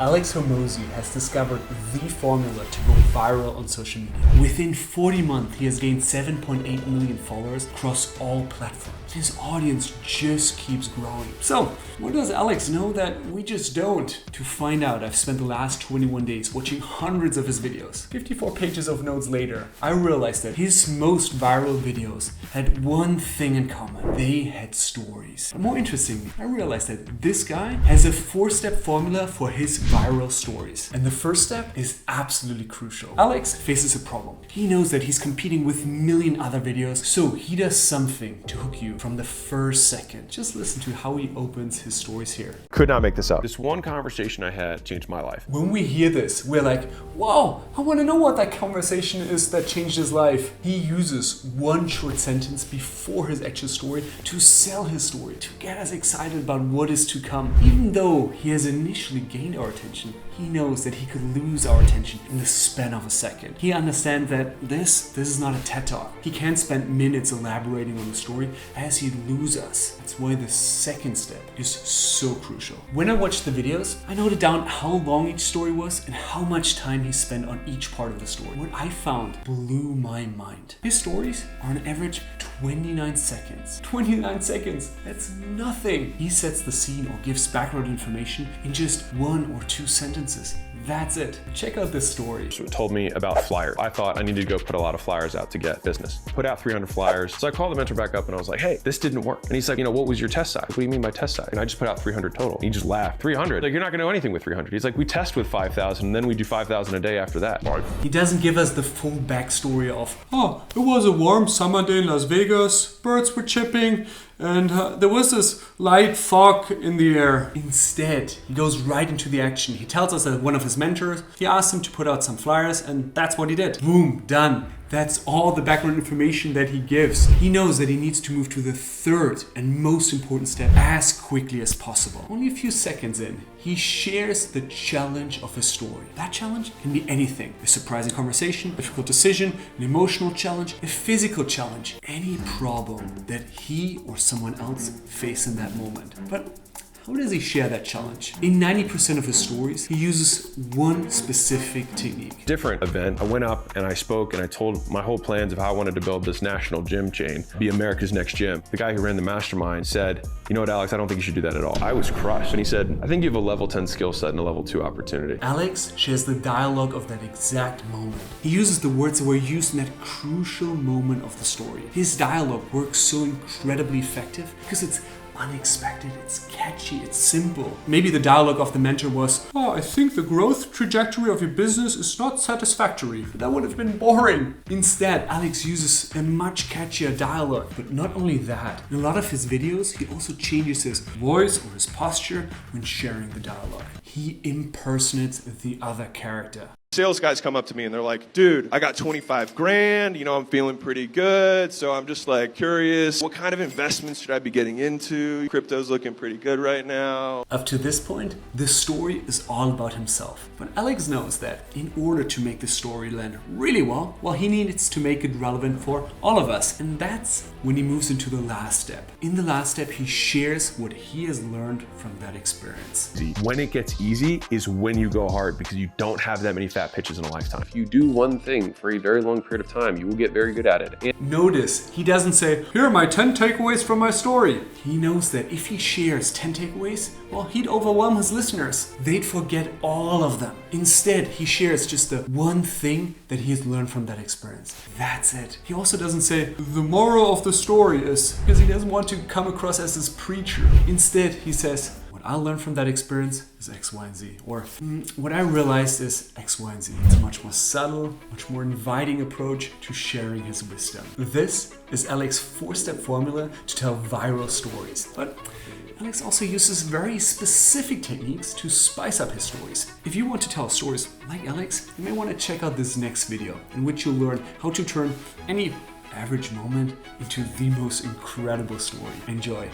Alex Hormozi has discovered the formula to go viral on social media. Within 40 months, he has gained 7.8 million followers across all platforms. His audience just keeps growing. So, what does Alex know that we just don't? To find out, I've spent the last 21 days watching hundreds of his videos. 54 pages of notes later, I realized that his most viral videos had one thing in common. They had stories. But more interestingly, I realized that this guy has a 4-step formula for his viral stories. And the first step is absolutely crucial. Alex faces a problem. He knows that he's competing with a million other videos, so he does something to hook you from the first second. Just listen to how he opens his stories here. Could not make this up. This one conversation I had changed my life. When we hear this, we're like, wow, I want to know what that conversation is that changed his life. He uses one short sentence before his actual story to sell his story, to get us excited about what is to come. Even though he has initially gained our attention, he knows that he could lose our attention in the span of a second. He understands that this is not a TED Talk. He can't spend minutes elaborating on the story as he'd lose us. That's why the second step is so crucial. When I watched the videos, I noted down how long each story was and how much time he spent on each part of the story. What I found blew my mind. His stories are on average 29 seconds. 29 seconds, that's nothing. He sets the scene or gives background information in just 1 or 2 sentences. That's it. Check out this story. So it told me about flyers. I thought I needed to go put a lot of flyers out to get business. Put out 300 flyers. So I called the mentor back up and I was like, hey, this didn't work. And he's like, what was your test size? What do you mean by test size? And I just put out 300 total. And he just laughed. 300? Like, you're not gonna know anything with 300. He's like, we test with 5,000 and then we do 5,000 a day after that. He doesn't give us the full backstory of, oh, it was a warm summer day in Las Vegas, birds were chirping, and there was this light fog in the air. Instead, he goes right into the action. He tells us that one of his mentors, he asked him to put out some flyers, and that's what he did. Boom, done. That's all the background information that he gives. He knows that he needs to move to the third and most important step as quickly as possible. Only a few seconds in, he shares the challenge of his story. That challenge can be anything. A surprising conversation, a difficult decision, an emotional challenge, a physical challenge, any problem that he or someone else face in that moment. But how does he share that challenge? In 90% of his stories, he uses one specific technique. Different event. I went up and I spoke and I told my whole plans of how I wanted to build this national gym chain, be America's next gym. The guy who ran the mastermind said, you know what, Alex, I don't think you should do that at all. I was crushed. And he said, I think you have a level 10 skill set and a level 2 opportunity. Alex shares the dialogue of that exact moment. He uses the words that were used in that crucial moment of the story. His dialogue works so incredibly effective because it's unexpected, it's catchy, it's simple. Maybe the dialogue of the mentor was, oh, I think the growth trajectory of your business is not satisfactory. That would have been boring. Instead, Alex uses a much catchier dialogue. But not only that, in a lot of his videos, he also changes his voice or his posture when sharing the dialogue. He impersonates the other character. Sales guys come up to me and they're like, dude, I got 25 grand, I'm feeling pretty good. So I'm just like curious, what kind of investments should I be getting into? Crypto's looking pretty good right now. Up to this point, the story is all about himself. But Alex knows that in order to make the story land really well, he needs to make it relevant for all of us. And that's when he moves into the last step. In the last step, he shares what he has learned from that experience. When it gets easy is when you go hard because you don't have that many fat pitches in a lifetime. If you do one thing for a very long period of time, you will get very good at it. And notice, he doesn't say, here are my 10 takeaways from my story. He knows that if he shares 10 takeaways, he'd overwhelm his listeners. They'd forget all of them. Instead, he shares just the one thing that he has learned from that experience. That's it. He also doesn't say, the moral of the story is, because he doesn't want to come across as this preacher. Instead, he says, what I learned from that experience is X, Y, and Z. Or what I realized is X, Y, and Z. It's a much more subtle, much more inviting approach to sharing his wisdom. This is Alex's 4-step formula to tell viral stories. But Alex also uses very specific techniques to spice up his stories. If you want to tell stories like Alex, you may want to check out this next video in which you'll learn how to turn any average moment into the most incredible story. Enjoy.